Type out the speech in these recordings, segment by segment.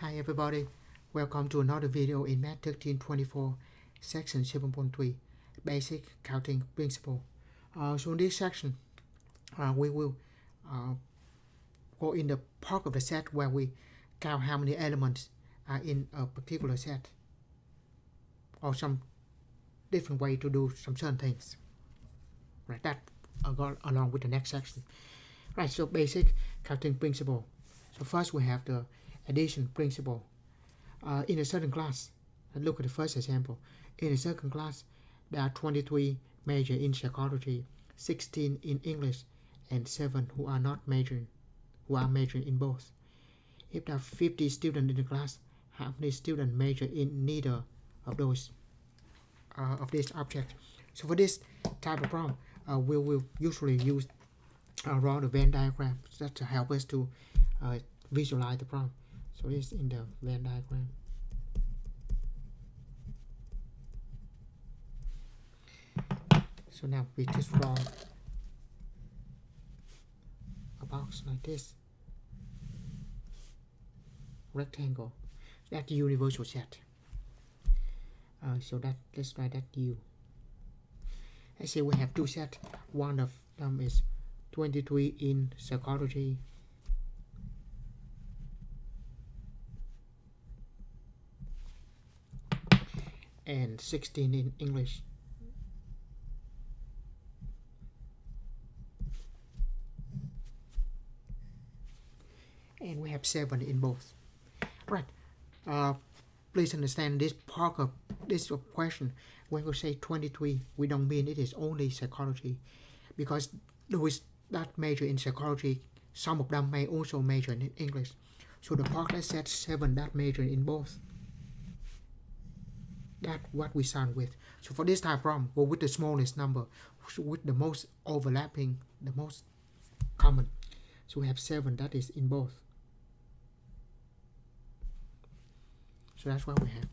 Hi everybody, welcome to another video in Math 1324, section 7.3, Basic Counting Principle. So in this section, we will go in the part of the set where we count how many elements are in a particular set, or some different way to do some certain things. Right, that go along with the next section. Right, so basic counting principle. So first we have the addition principle. In a certain class, look at the first example. In a certain class, there are 23 majors in psychology, 16 in English, and 7 who are majoring in both. If there are 50 students in the class, how many students major in neither of those of this object? So for this type of problem, we will usually use draw the Venn diagram that to help us to visualize the problem. So this is in the Venn diagram. So now we just draw a box like this, rectangle. That's the universal set. So that let's write that U. Let's say we have two sets. One of them is 23 in psychology, and 16 in English. And we have 7 in both. Right. Please understand this part of this question. When we say 23, we don't mean it is only psychology, because those that major in psychology, some of them may also major in English. So the part that said 7 that major in both. That's what we start with. So for this type of problem, go with the smallest number, with the most overlapping, the most common. So we have 7 that is in both. So that's what we have.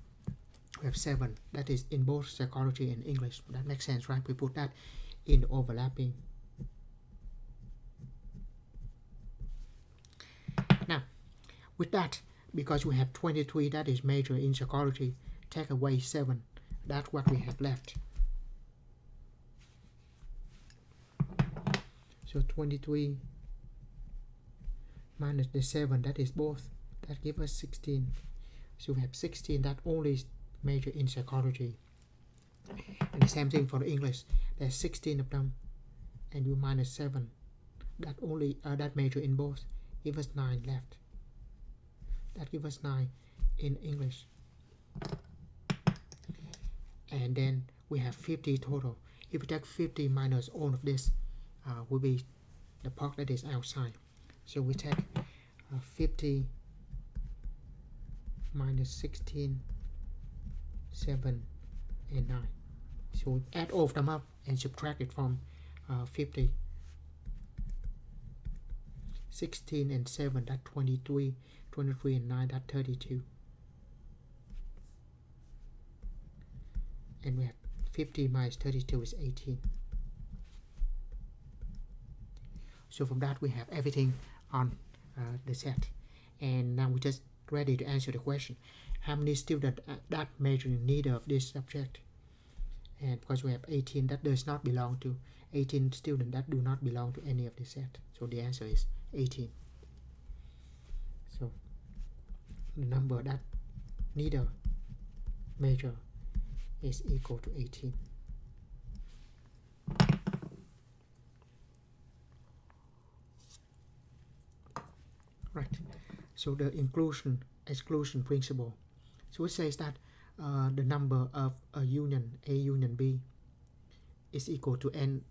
We have 7 that is in both psychology and English. That makes sense, right? We put that in the overlapping. Now, with that, because we have 23 that is major in psychology, take away 7. That's what we have left. So 23 minus the 7 that is both, that gives us 16. So we have 16 that only major in psychology. And the same thing for the English. There's 16 of them, and you minus 7 that only that major in both, give us 9 left. That gives us 9 in English. And then we have 50 total. If we take 50 minus all of this, will be the part that is outside. So we take 50 minus 16, 7, and 9. So we add all of them up and subtract it from 50. 16 and 7, that's 23. 23 and 9, that's 32. And we have 50 minus 32 is 18. So from that we have everything on the set. And now we're just ready to answer the question. How many students that major in neither of this subject? And because we have 18 that does not belong to, 18 students that do not belong to any of the set. So the answer is 18. So the number that neither major is equal to 18. Right. So the inclusion exclusion principle. So it says that the number of a union A union B is equal to n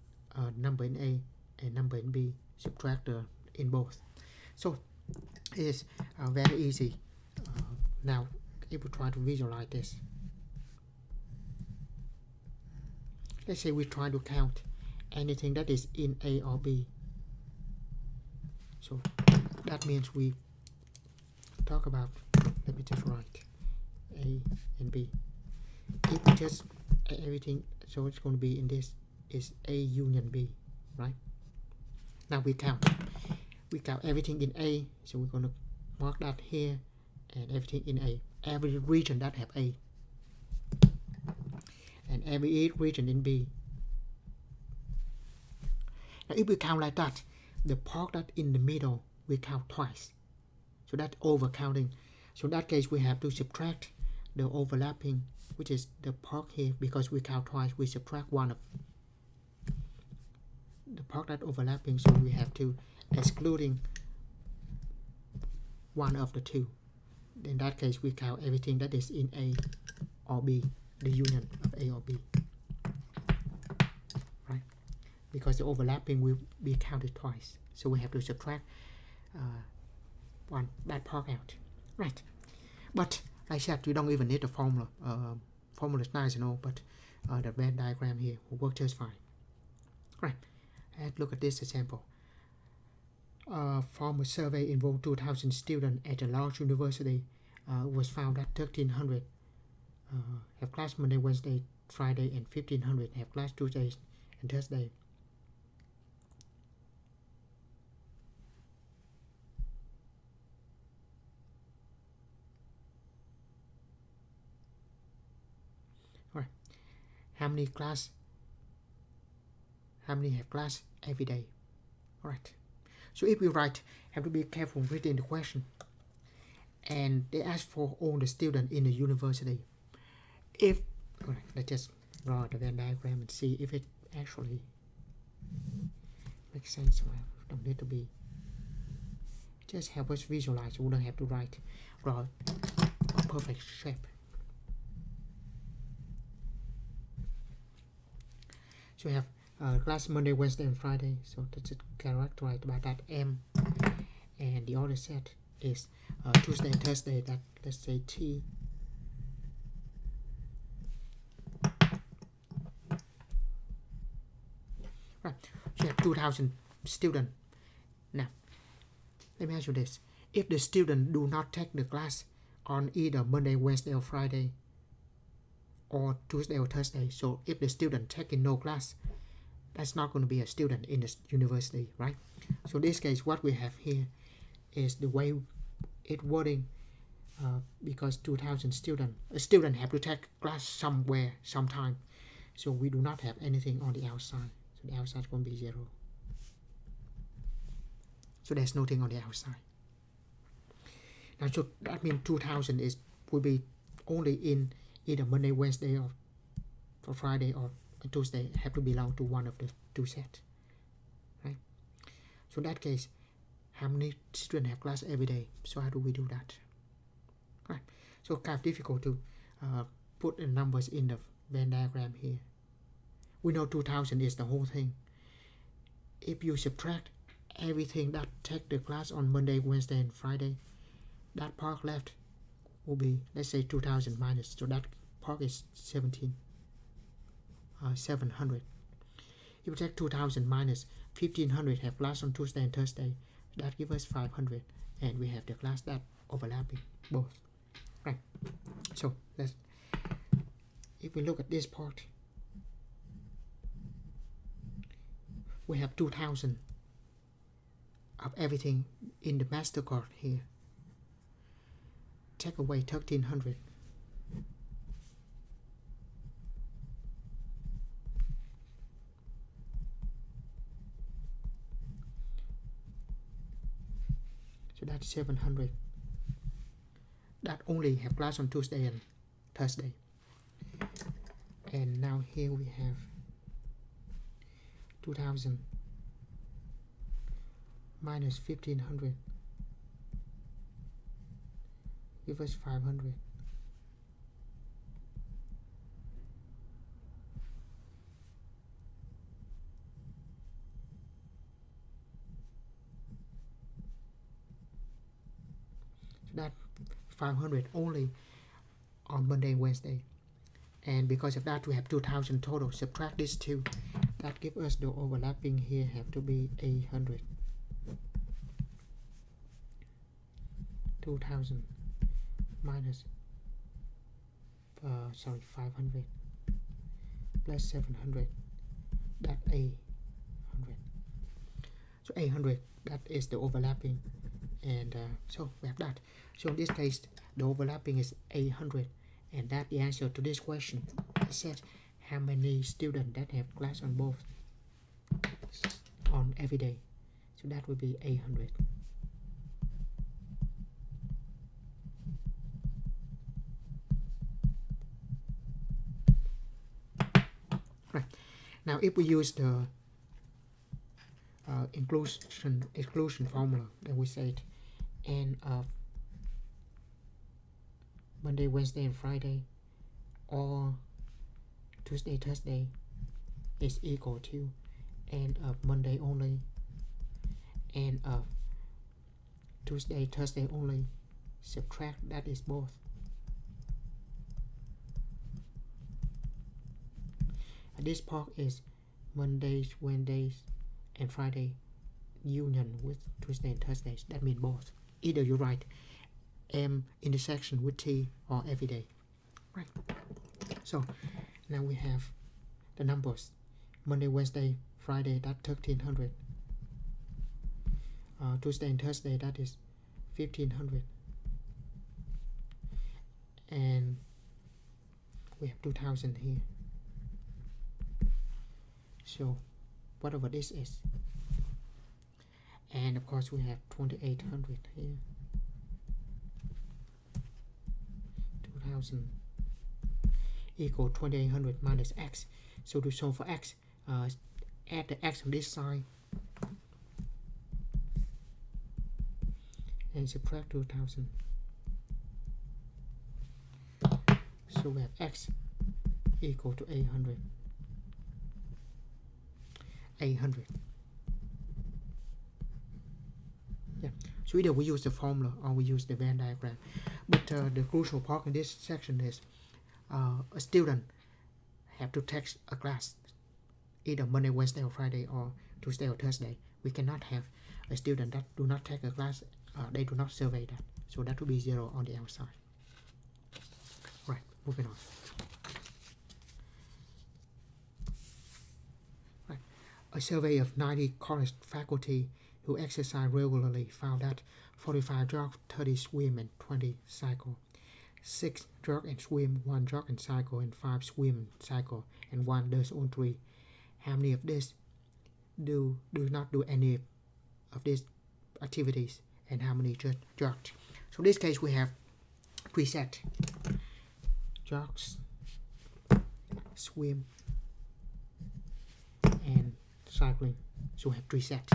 number in A and number in B, subtract the in both. So it is very easy. Now if we try to visualize this, let's say we try to count anything that is in A or B. So that means we talk about, let me just write A and B. If we just everything, so it's going to be in this is A union B, right? Now we count everything in A, so we're going to mark that here and everything in A. Every region that have A, and every region in B. Now if we count like that, the part that in the middle we count twice. So that's overcounting. So in that case we have to subtract the overlapping, which is the part here, because we count twice, we subtract one of the part that overlapping, so we have to excluding one of the two. In that case we count everything that is in A or B, the union of A or B, right? Because the overlapping will be counted twice, so we have to subtract that part out, right? But like I said, you don't even need the formula. Formula is nice, but the Venn diagram here will work just fine, right? Let's look at this example. From a survey involved 2,000 students at a large university, was found that 1,300 have class Monday, Wednesday, Friday, and 1,500 have class Tuesday and Thursday. All right. How many have class every day? All right. So if we write, have to be careful reading the question. And they ask for all the students in the university. If, all right, let's just draw the Venn diagram and see if it actually makes sense. Well, don't need to be. Just help us visualize. We don't have to draw a perfect shape. So we have class Monday, Wednesday, and Friday. So that's characterized by that M. And the other set is Tuesday and Thursday. That, let's say, T. Right. So you have 2,000 students. Now, let me ask you this. If the students do not take the class on either Monday, Wednesday, or Friday, or Tuesday or Thursday, so if the student taking no class, that's not going to be a student in the university, right? So in this case, what we have here is the way it wording, because 2,000 students, a student have to take class somewhere, sometime. So we do not have anything on the outside. So the outside is going to be 0. So there's nothing on the outside. Now, so that means 2,000 will be only in either Monday, Wednesday, or Friday, or Tuesday. Have to belong to one of the two sets, right? So in that case, how many students have class every day? So how do we do that? Right. So kind of difficult to put the numbers in the Venn diagram here. We know 2,000 is the whole thing. If you subtract everything that take the class on Monday, Wednesday, and Friday, that part left will be, let's say, 2,000 minus. So that part is 700. If you take 2,000 minus 1,500 have class on Tuesday and Thursday, that gives us 500, and we have the class that overlapping both, right? So if we look at this part, we have 2,000 of everything in the MasterCard here. Take away 1,300. So that's 700. That only have class on Tuesday and Thursday. And now here we have 2,000 minus 1,500 give us 500. So that 500 only on Monday, Wednesday. And because of that, we have 2,000 total. Subtract these two. That gives us the overlapping here have to be 800. 2,000 minus 500 plus 700. That 800. So 800, that is the overlapping. And so we have that. So in this case, the overlapping is 800, and that's the answer to this question. It said how many students that have class on both on every day. So that would be 800. Right. Now if we use the exclusion formula, then we said n of Monday, Wednesday, and Friday, or Tuesday, Thursday is equal to n of Monday only, n of Tuesday, Thursday only, subtract that is both. And this part is Mondays, Wednesdays, and Friday union with Tuesday and Thursdays. That means both. Either you write M intersection with T or every day. Right. So now we have the numbers. Monday, Wednesday, Friday, that's 1300. Tuesday and Thursday, that is 1500. And we have 2000 here. So whatever this is. And of course we have 2800 here. 2000 equal 2800 minus x. So to solve for x, add the x on this side and subtract 2000. So we have x equal to 800. 800. Yeah. So either we use the formula or we use the Venn diagram. But the crucial part in this section is a student have to take a class either Monday, Wednesday, or Friday, or Tuesday or Thursday. We cannot have a student that do not take a class. They do not survey that. So that will be 0 on the outside. Right. Moving on. Right. A survey of 90 college faculty who exercise regularly found that 45 jog, 30 swim, and 20 cycle. 6 jog and swim, 1 jog and cycle, and 5 swim and cycle, and 1 does all 3. How many of this do not do any of these activities, and how many just jogged? So in this case we have 3 sets: jogs, swim, and cycling. So we have 3 sets.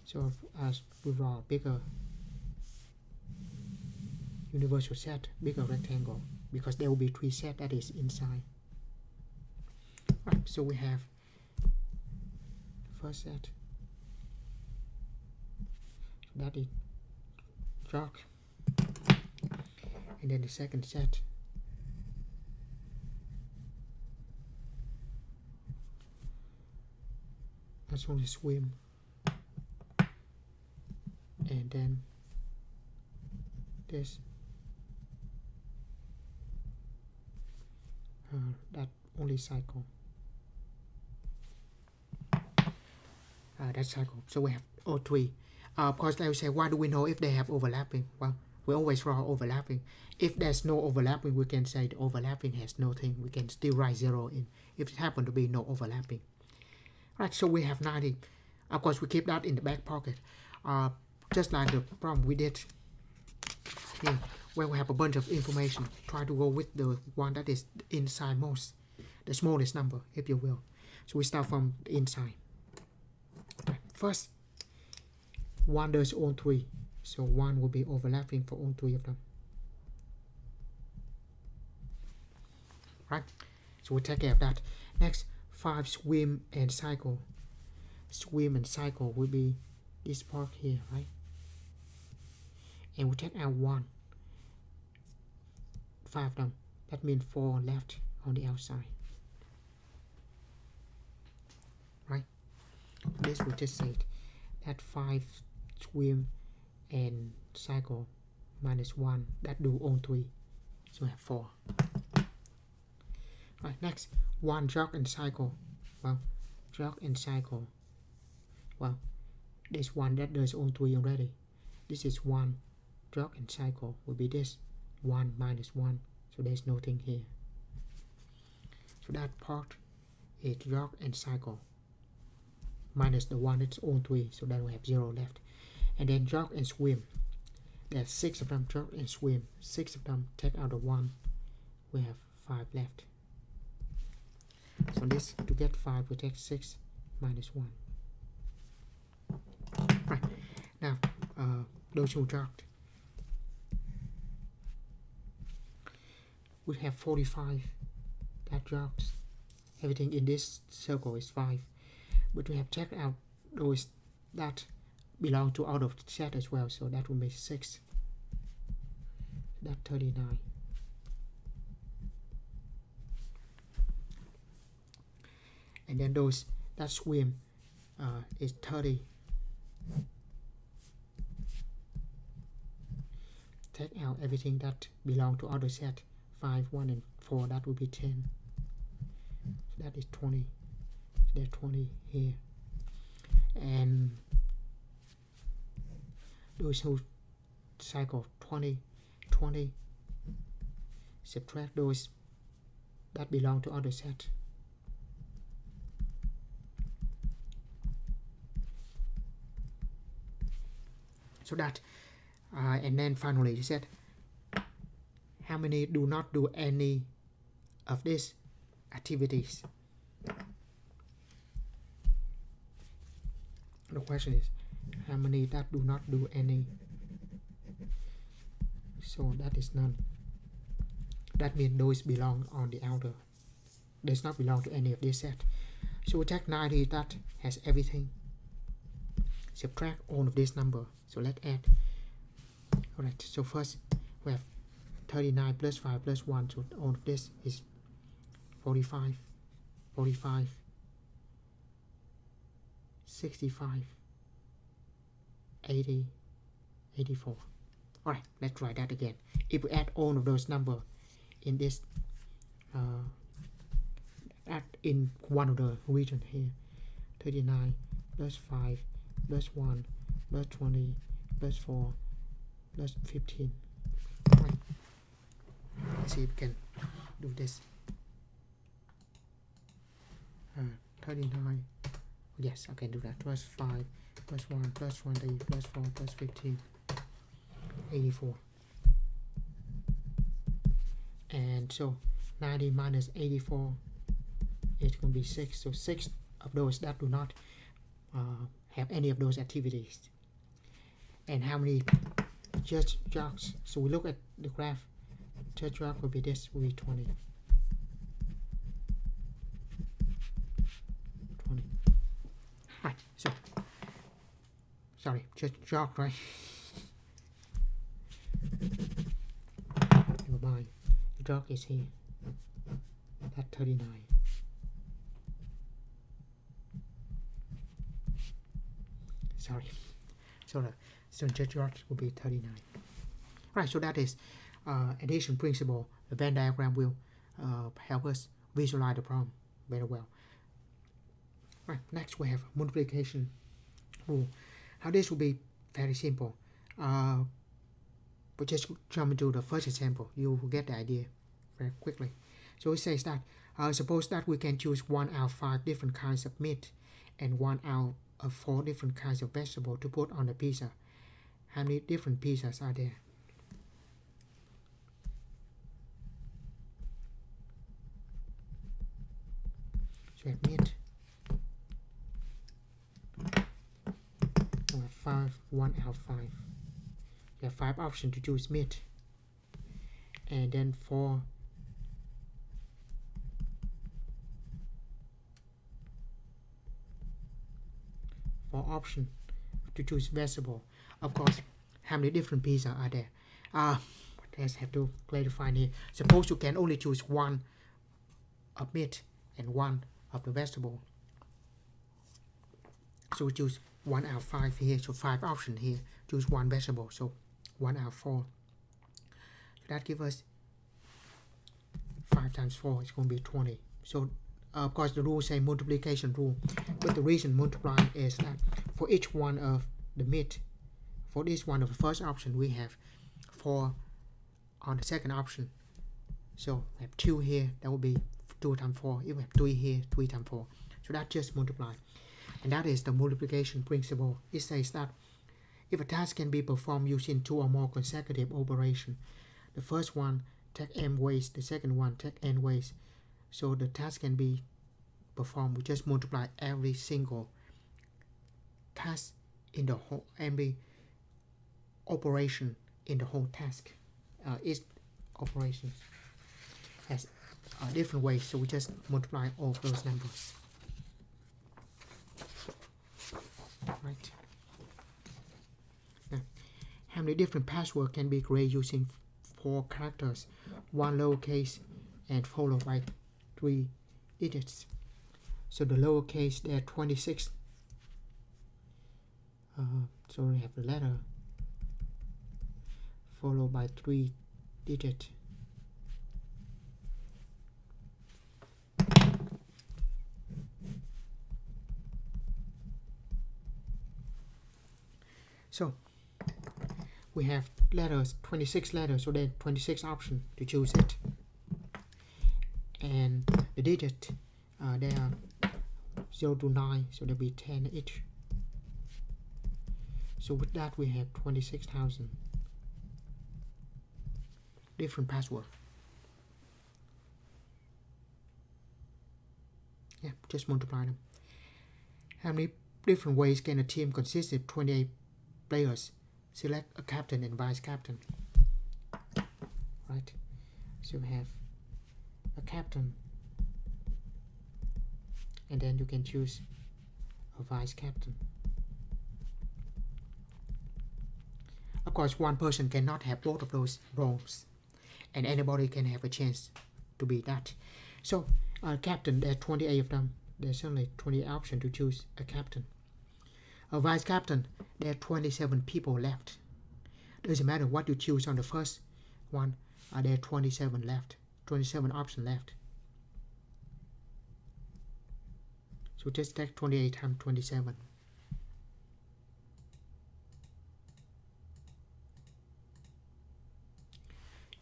So as we draw a bigger universal set, bigger rectangle, because there will be 3 sets that is inside. Right, so we have first set, that is jog, and then the second set that's only swim, and then this that only cycle. That cycle. So we have all 3. Of course, they will say, why do we know if they have overlapping? Well, we always draw overlapping. If there's no overlapping, we can say the overlapping has nothing. We can still write 0 in if it happen to be no overlapping. Right, so we have 90. Of course, we keep that in the back pocket. Just like the problem we did here, where we have a bunch of information. Try to go with the one that is inside most, the smallest number, if you will. So we start from the inside. Right. First, 1 does all 3. So 1 will be overlapping for all 3 of them. Right? So we take care of that. Next, 5 swim and cycle. Swim and cycle will be this part here, right? And we take out 1. 5 of them. That means 4 left on the outside. Right? This we just said that 5 swim and cycle minus 1 that do all 3. So we have 4. Right, next, 1 jog and cycle. Well, jog and cycle. Well, This one that there's on 3 already. This is 1. Jog and cycle will be this 1 minus 1. So there's nothing here. So that part is jog and cycle minus the one that's on 3. So then we have 0 left. And then jog and swim. There's 6 of them. Jog and swim. 6 of them. Take out the 1. We have 5 left. So this, to get 5, we take 6 minus 1. Right. Now, those who jogged. We have 45 that jogs. Everything in this circle is 5. But we have checked out those that belong to out of the set as well. So that will make 6. That's 39. And then those that swim is 30. Take out everything that belong to other set. 5, 1, and 4. That will be 10. So that is 20. So there's 20 here. And those who cycle 20, 20. Subtract those that belong to other set. So that, and then finally, you said, how many do not do any of these activities? The question is, how many that do not do any? So that is none. That means those belong on the outer. Does not belong to any of this set. So we take 90 that has everything. Subtract all of this number. So let's add. Alright, so first we have 39 plus 5 plus 1. So all of this is 45, 45, 65, 80, 84. Alright, let's try that again. If we add all of those numbers in this, add in one of the region here, 39 plus 5 plus 1 plus 20 plus 4 plus 15. Right. Let's see if we can do this. 39. Yes, I can do that. Plus 5 plus 1 plus 20 plus 4 plus 15. 84. And so 90 minus 84 is going to be 6. So 6 of those that do not have any of those activities. And how many church jogs? So we look at the graph. Church jog will be this, will be 20. 20. Right, so sorry, church jog, right? Never mind. The jog is here. That's 39. Sorry. So church jog will be 39. Right, so that is addition principle. The Venn diagram will help us visualize the problem very well. Right, next we have multiplication rule. How this will be very simple. But just jump into the first example, you will get the idea very quickly. So it says that suppose that we can choose 1 out of 5 different kinds of meat and 1 out of 4 different kinds of vegetable to put on the pizza. How many different pizzas are there? So we have meat. We have 5, 1 out of 5. You have 5 options to choose meat. And then 4 options to choose vegetable. Of course, how many different pizzas are there? Let's have to clarify here. Suppose you can only choose 1 of meat and 1 of the vegetable. So we choose 1 out of 5 here. So 5 options here. Choose 1 vegetable. So 1 out of 4. So that gives us 5 times 4 is going to be 20. So of course the rule say multiplication rule, but the reason multiply is that for each one of the mid, for this one of the first option we have 4 on the second option. So we have 2 here, that will be 2 times 4. If we have 3 here, 3 times 4. So that just multiply. And that is the multiplication principle. It says that if a task can be performed using 2 or more consecutive operations, the first one take m ways, the second one take n ways. So the task can be performed. We just multiply every single task in the whole, every operation in the whole task. Each operation has different ways, so we just multiply all of those numbers. Right. Now, how many different passwords can be created using 4 characters, 1 lowercase, and followed by 3 digits? So the lowercase, there are 26. So we have the letter followed by 3 digits. So we have letters, 26 letters, so there are 26 options to choose it. And the digit, there are 0 to 9, so there'll be 10 each. So with that we have 26,000 different passwords. Yeah, just multiply them. How many different ways can a team consist of 28 players? Select a captain and vice captain. Right, so we have a captain, and then you can choose a vice captain. Of course, one person cannot have both of those roles, and anybody can have a chance to be that. So captain, there are 28 of them. There's only 28 options to choose a captain. A vice captain, there are 27 people left. Doesn't matter what you choose on the first one, there are 27 left, 27 options left. So just take 28 times 27.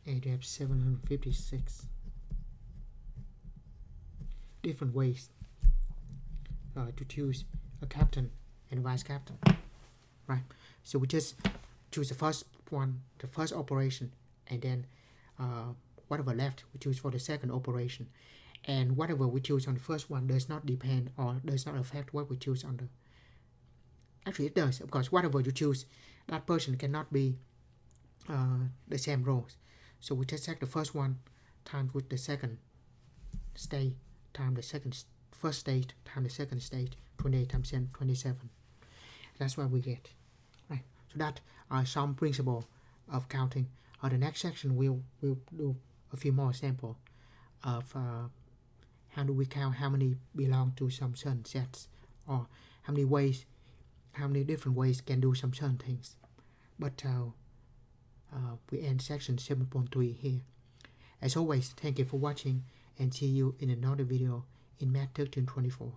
And you have 756 different ways to choose a captain and vice captain. Right, so we just choose the first one, the first operation, and then whatever left we choose for the second operation, and whatever we choose on the first one does not depend or does not affect what we choose on the, actually it does, of course. Whatever you choose, that person cannot be the same roles. So we just take the first one times with the second state times the first state times the second state, 28 times 10, 27. That's what we get. Right. So that are some principle of counting. The next section we'll do a few more examples of how do we count how many belong to some certain sets, or how many different ways can do some certain things. But we end section 7.3 here. As always, thank you for watching, and see you in another video in Math 1324.